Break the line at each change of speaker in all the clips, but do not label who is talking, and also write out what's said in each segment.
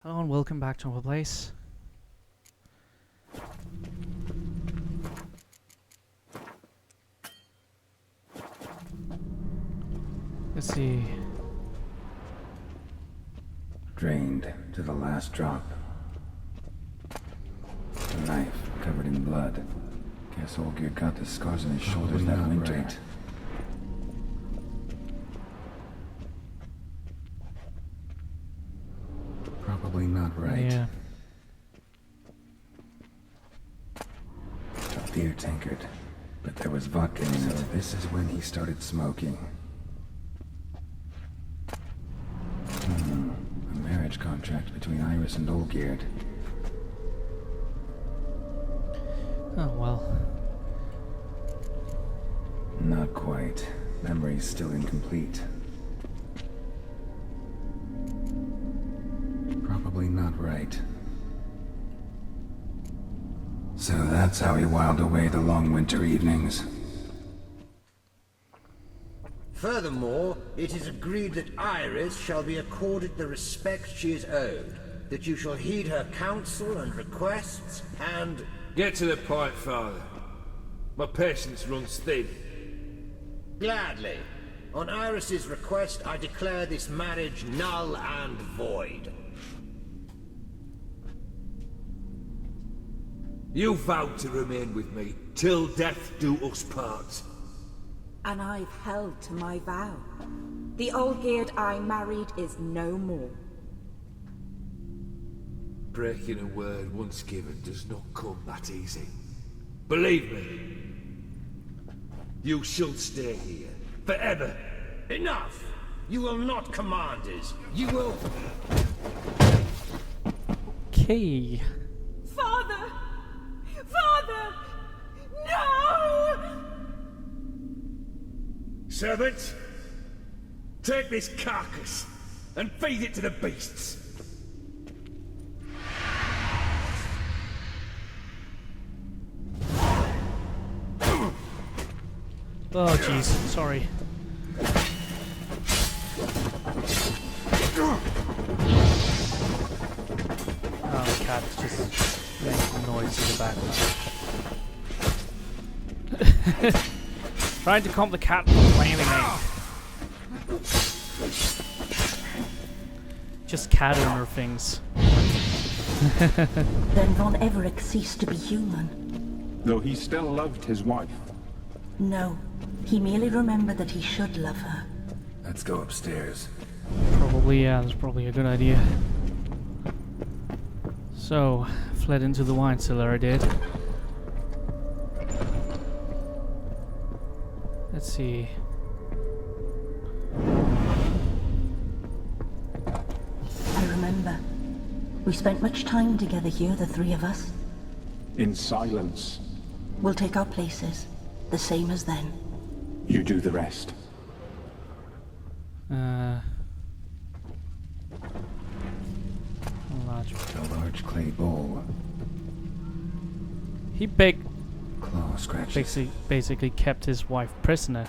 Hello and welcome back to our place. Let's see.
Drained to the last drop. A knife covered in blood. Guess old Gear got the scars on his shoulders that winter. Right. Probably not right.
Yeah.
A beer tankard, but there was vodka in it. So this is when he started smoking. A marriage contract between Iris and Olgierd.
Oh well.
Not quite. Memory's still incomplete. Probably not right. So that's how he whiled away the long winter evenings.
Furthermore, it is agreed that Iris shall be accorded the respect she is owed, that you shall heed her counsel and requests, and...
Get to the point, Father. My patience runs thin.
Gladly. On Iris's request, I declare this marriage null and void.
You vowed to remain with me, till death do us part.
And I've held to my vow. The Olgierd I married is no more.
Breaking a word once given does not come that easy. Believe me. You shall stay here, forever.
Enough! You will not command us. You will...
Okay.
Father! Father! No!
Servant, take this carcass and feed it to the beasts.
Oh jeez, sorry. Oh, the cat's just making noise in the background. Trying to calm the cat from complaining. Just cat-owner things.
Then Von Everett ceased to be human.
Though he still loved his wife.
No, he merely remembered that he should love her.
Let's go upstairs.
Probably, yeah, that's probably a good idea. So, fled into the wine cellar, I did. Let's see.
I remember. We spent much time together here, the three of us.
In silence.
We'll take our places, the same as then.
You do the rest.
A
large clay bowl.
He begged.
Claw scratches.
Basically kept his wife prisoner.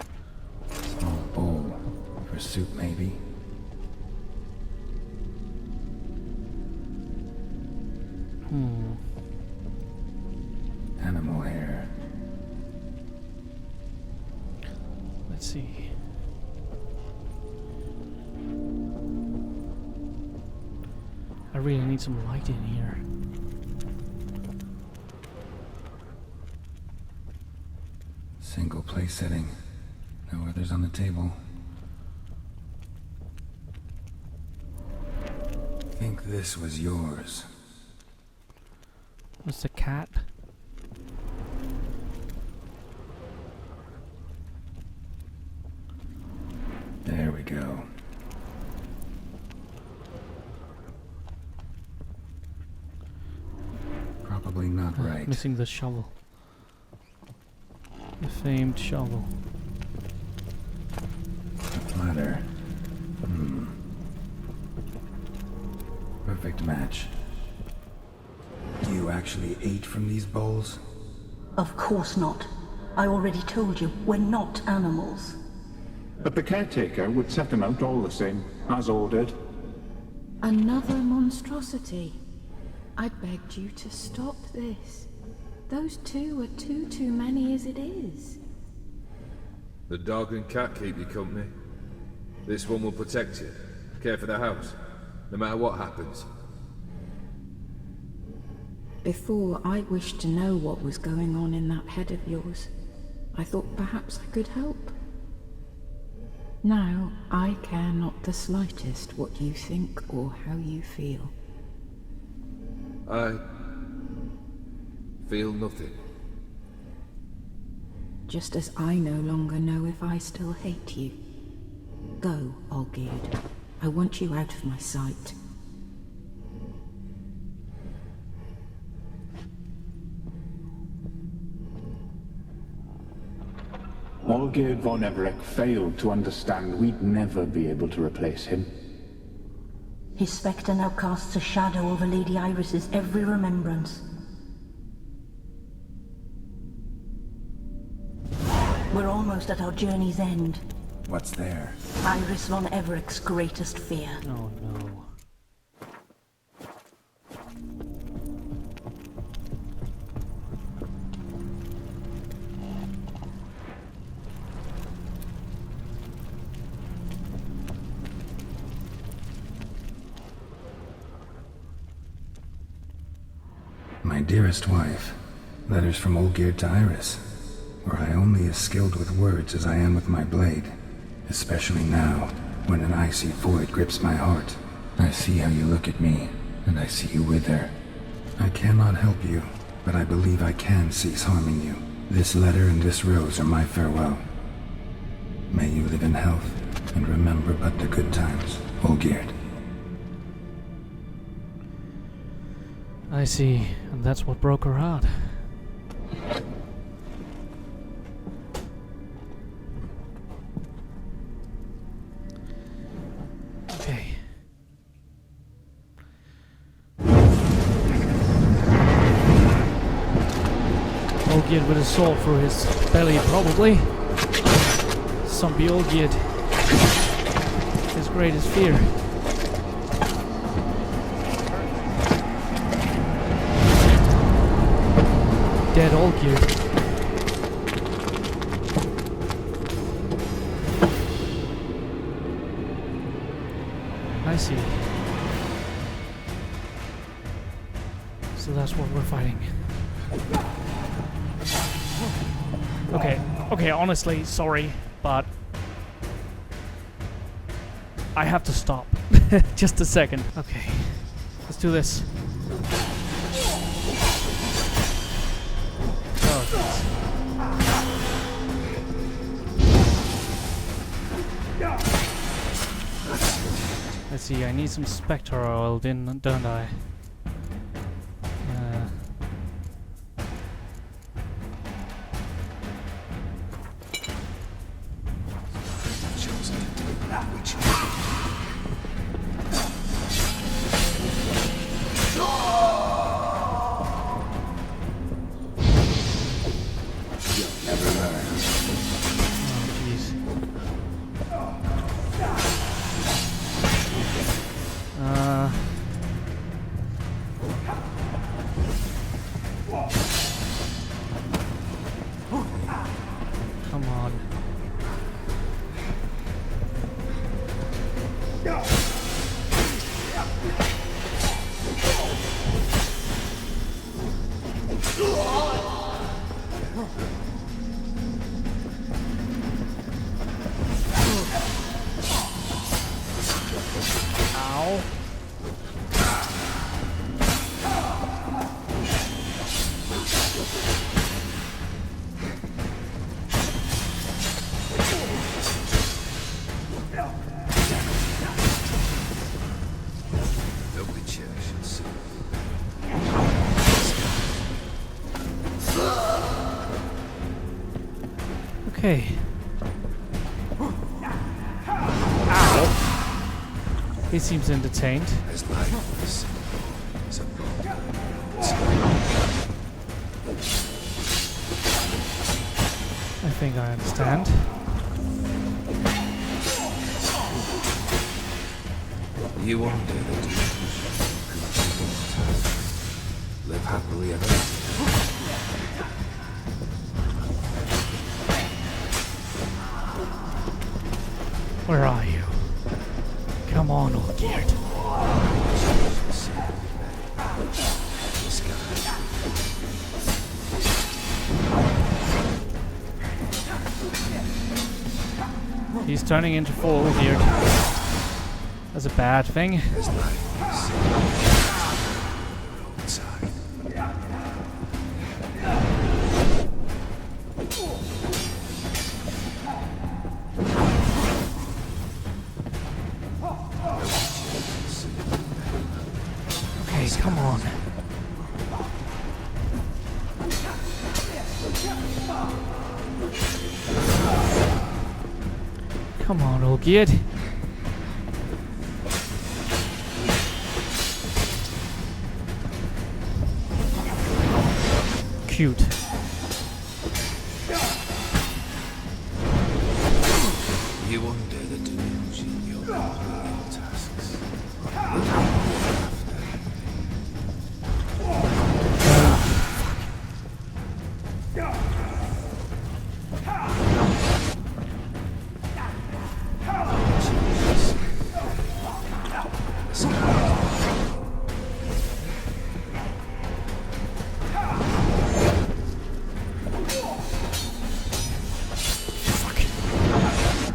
Small bowl. For soup, maybe? Animal hair.
Let's see. I really need some light in here.
Single place setting. No others on the table. Think this was yours.
What's the cat?
There we go. Probably not right.
Missing the shovel. The famed shovel.
A platter. Perfect match. You actually ate from these bowls?
Of course not. I already told you, we're not animals.
But the caretaker would set them out all the same, as ordered.
Another monstrosity. I begged you to stop this. Those two are too many as it is.
The dog and cat keep you company. This one will protect you, care for the house, no matter what happens.
Before, I wished to know what was going on in that head of yours. I thought perhaps I could help. Now, I care not the slightest what you think or how you feel.
I feel nothing.
Just as I no longer know if I still hate you. Go, Olgierd. I want you out of my sight.
Olgierd von Everec failed to understand we'd never be able to replace him.
His spectre now casts a shadow over Lady Iris's every remembrance. We're almost at our journey's end.
What's there?
Iris von Everec's greatest fear.
Oh no.
My dearest wife, letters from Olgierd to Iris. Were I only as skilled with words as I am with my blade, especially now, when an icy void grips my heart. I see how you look at me, and I see you wither. I cannot help you, but I believe I can cease harming you. This letter and this rose are my farewell. May you live in health, and remember but the good times, Olgierd.
I see, and that's what broke her heart. Okay. Olgierd with a sword through his belly, probably. Zombie Olgierd. His greatest fear. Dead Olgierd. I see. So that's what we're fighting. Okay, honestly, sorry, but I have to stop. Just a second. Okay, let's do this. Let's see, I need some Spectre oil, don't I? Come on. Ow. Okay. Ow. He seems entertained.
His life is a
I think I understand.
You won't do the deed. Live happily ever after.
Where are you? Come on, Olgierd. He's turning into full Olgierd. That's a bad thing. Okay, come on. Come on, Olgierd. Cute.
You undo the delusion, you'll complete your tasks.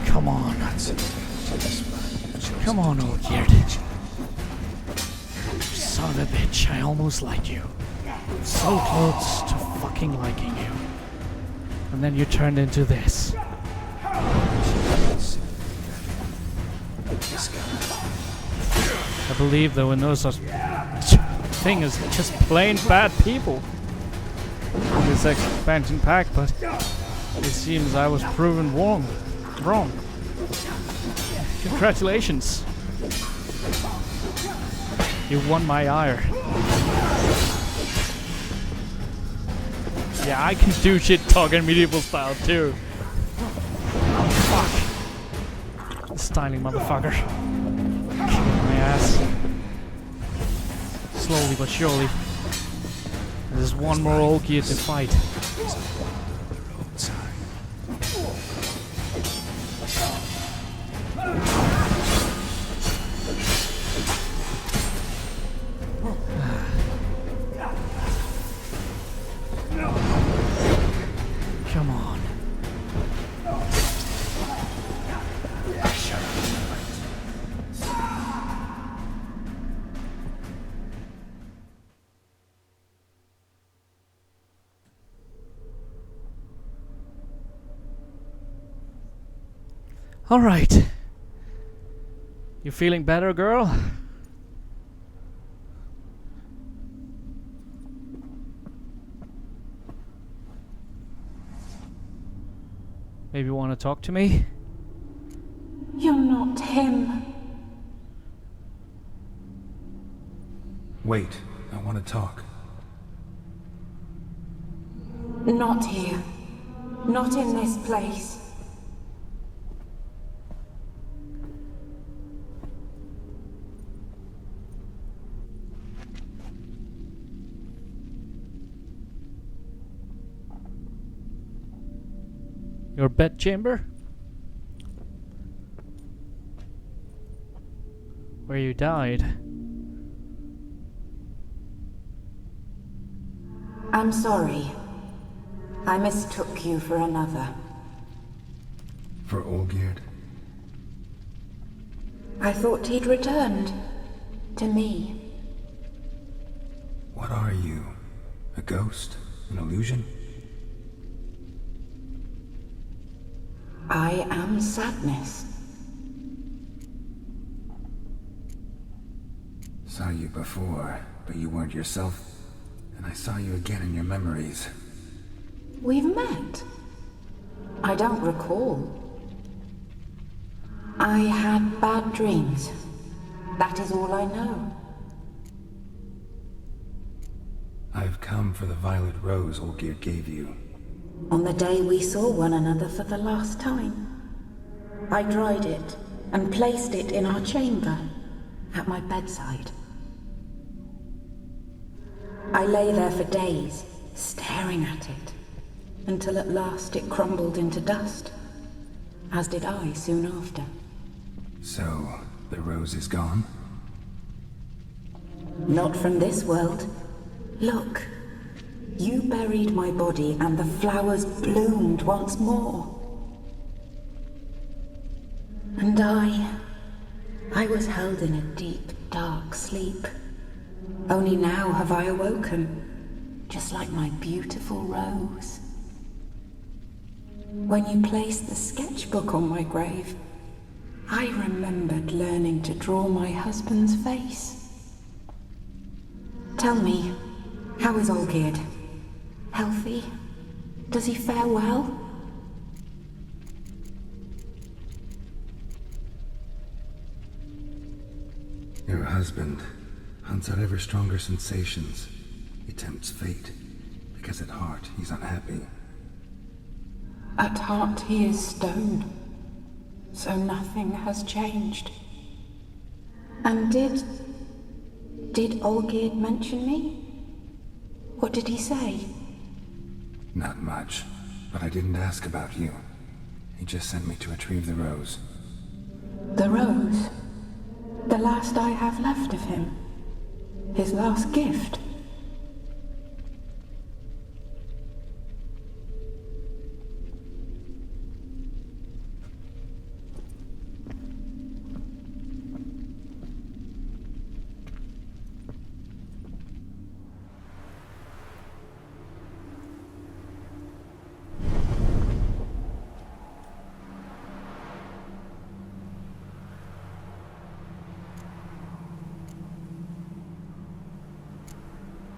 Come on. Come on, Olgierd. Son of a bitch, I almost liked you. So close to fucking liking you. And then you turned into this. I believe there were no such thing as just plain bad people in this expansion pack, but it seems I was proven wrong. Congratulations. You won my ire. Yeah, I can do shit talking medieval style too. Fuck. Styling motherfucker. Kicking my ass. Slowly but surely. There's one more Olgierd to fight. Come on. All right. You feeling better, girl? Maybe you want to talk to me?
You're not him.
Wait, I want to talk.
Not here. Not in this place.
Your bedchamber? Where you died?
I'm sorry. I mistook you for another.
For Olgierd?
I thought he'd returned. To me.
What are you? A ghost? An illusion?
I am sadness.
Saw you before, but you weren't yourself. And I saw you again in your memories.
We've met. I don't recall. I had bad dreams. That is all I know.
I've come for the violet rose Olgierd gave you.
On the day we saw one another for the last time, I dried it and placed it in our chamber. at my bedside. I lay there for days, staring at it, until at last it crumbled into dust, as did I soon after.
So, the rose is gone?
Not from this world. Look, you buried my body and the flowers bloomed once more. And I was held in a deep, dark sleep. Only now have I awoken, just like my beautiful rose. When you placed the sketchbook on my grave, I remembered learning to draw my husband's face. Tell me, how is Olgierd? Healthy? Does he fare well?
Your husband hunts out ever stronger sensations. He tempts fate, because at heart he's unhappy.
At heart he is stone, so nothing has changed. And did Olgierd mention me? What did he say?
Not much, but I didn't ask about you. He just sent me to retrieve the rose.
The rose? The last I have left of him? His last gift?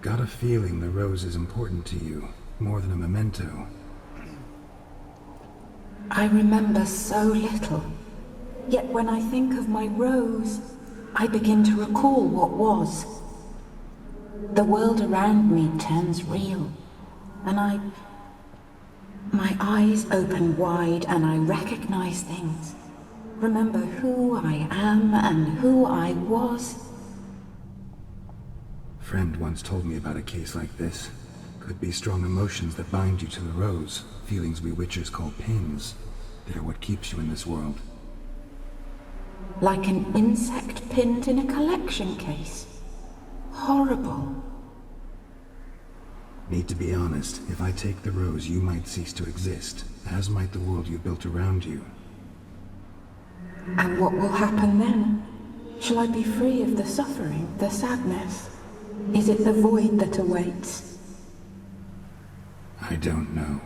Got a feeling the rose is important to you, more than a memento.
I remember so little. Yet when I think of my rose, I begin to recall what was. The world around me turns real, and my eyes open wide and I recognize things. Remember who I am and who I was.
A friend once told me about a case like this. Could be strong emotions that bind you to the rose, feelings we witchers call pins. They're what keeps you in this world.
Like an insect pinned in a collection case. Horrible.
Need to be honest, if I take the rose, you might cease to exist, as might the world you built around you.
And what will happen then? Shall I be free of the suffering, the sadness? Is it the void that awaits?
I don't know.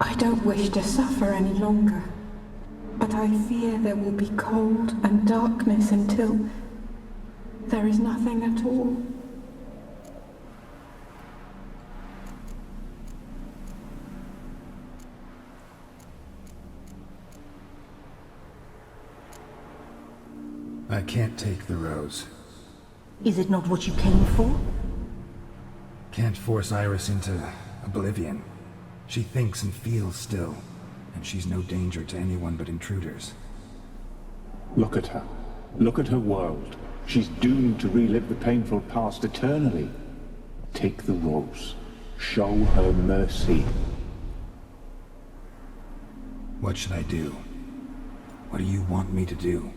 I don't wish to suffer any longer, but I fear there will be cold and darkness until there is nothing at all.
I can't take the rose.
Is it not what you came for?
Can't force Iris into oblivion. She thinks and feels still, and she's no danger to anyone but intruders.
Look at her. Look at her world. She's doomed to relive the painful past eternally. Take the rose. Show her mercy.
What should I do? What do you want me to do?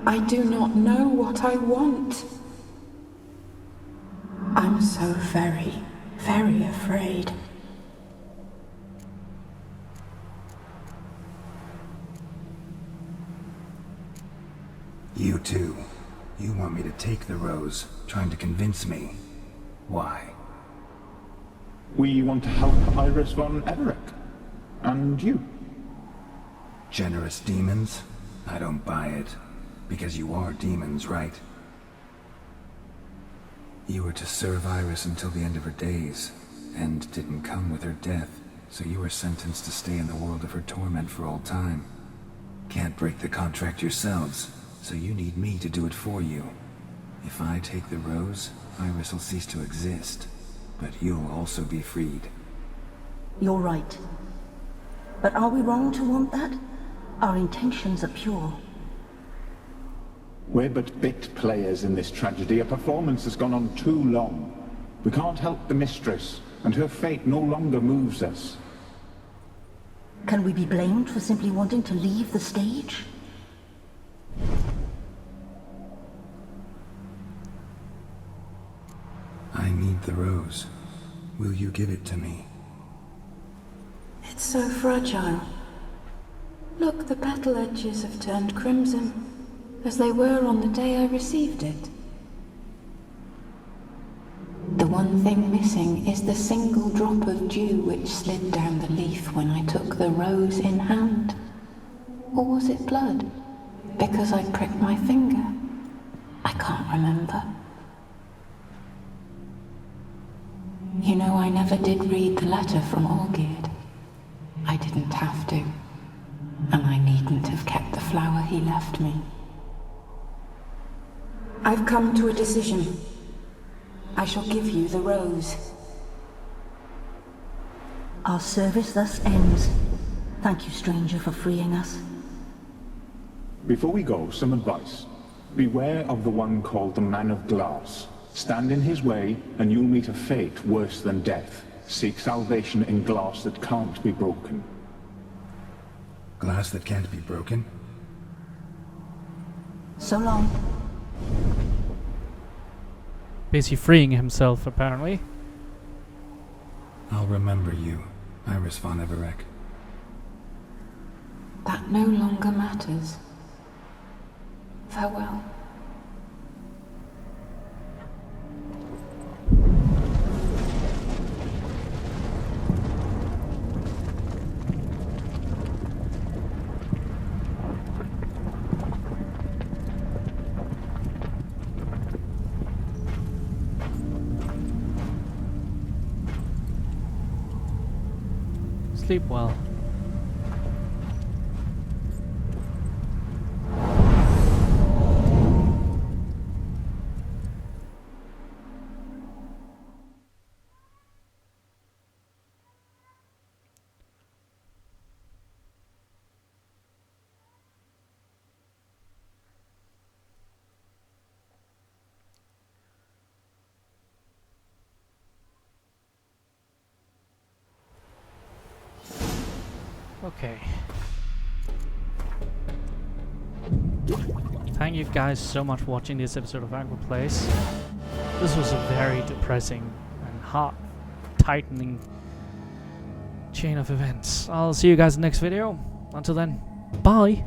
I do not know what I want. I'm so very, very afraid.
You too. You want me to take the rose, trying to convince me. Why?
We want to help Iris von Everec. And you.
Generous demons? I don't buy it. Because you are demons, right? You were to serve Iris until the end of her days. End didn't come with her death, so you were sentenced to stay in the world of her torment for all time. Can't break the contract yourselves, so you need me to do it for you. If I take the rose, Iris will cease to exist, but you'll also be freed.
You're right. But are we wrong to want that? Our intentions are pure.
We're but bit players in this tragedy. A performance has gone on too long. We can't help the mistress, and her fate no longer moves us.
Can we be blamed for simply wanting to leave the stage?
I need the rose. Will you give it to me?
It's so fragile. Look, the petal edges have turned crimson, as they were on the day I received it. The one thing missing is the single drop of dew which slid down the leaf when I took the rose in hand. Or was it blood? Because I pricked my finger? I can't remember. You know, I never did read the letter from Olgierd. I didn't have to. And I needn't have kept the flower he left me. I've come to a decision. I shall give you the rose. Our service thus ends. Thank you, stranger, for freeing us.
Before we go, some advice. Beware of the one called the Man of Glass. Stand in his way, and you'll meet a fate worse than death. Seek salvation in glass that can't be broken.
Glass that can't be broken?
So long.
Basically freeing himself, apparently.
I'll remember you, Iris von Everec.
That no longer matters. Farewell.
Sleep well. Okay. Thank you guys so much for watching this episode of Ankford Plays. This was a very depressing and heart-tightening chain of events. I'll see you guys in the next video. Until then, bye!